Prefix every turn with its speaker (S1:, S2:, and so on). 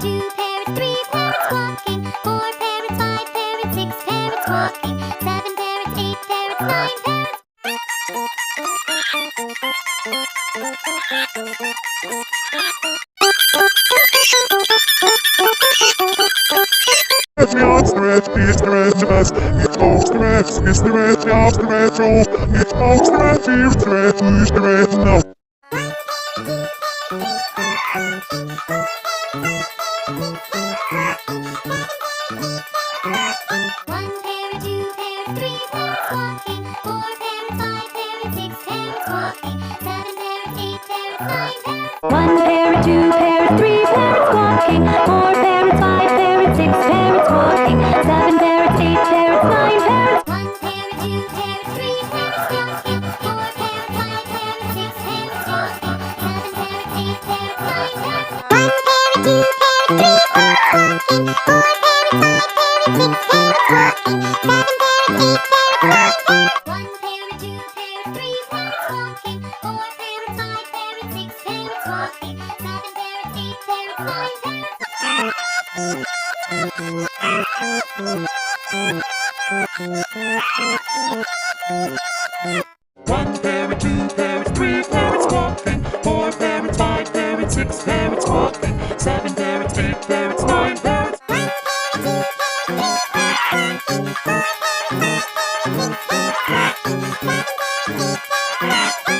S1: two parrots, three parrots squawking, four parrots, five parrots, six parrots squawking, seven parrots, eight parrots, nine parrots. One parrot, two parrots, three parrots squawking, four parrots, five parrots, six parrots squawking, seven parrots, eight parrots, nine parrots. One parrot, two parrots, three parrots squawking, four parrots, five parrots, six parrots squawking, seven parrots, eight parrots, nine parrots. One parrot, two parrots, three parrots squawking, four parrots, five parrots, six parrots squawking, seven parrots, eight parrots, nine parrots. One parrot, two parrots, three parrots squawking, four parrots, five parrots, six parrots squawking, seven parrots, eight parrots, nine parrots. One parrot, two parrots, three parrots squawking, four parrots, five parrots, six parrots squawking, seven parrots, eight parrots, nine parrots.
S2: One parrot, two parrots, three parrots squawking, four parrots, five parrots, six parrots squawking, seven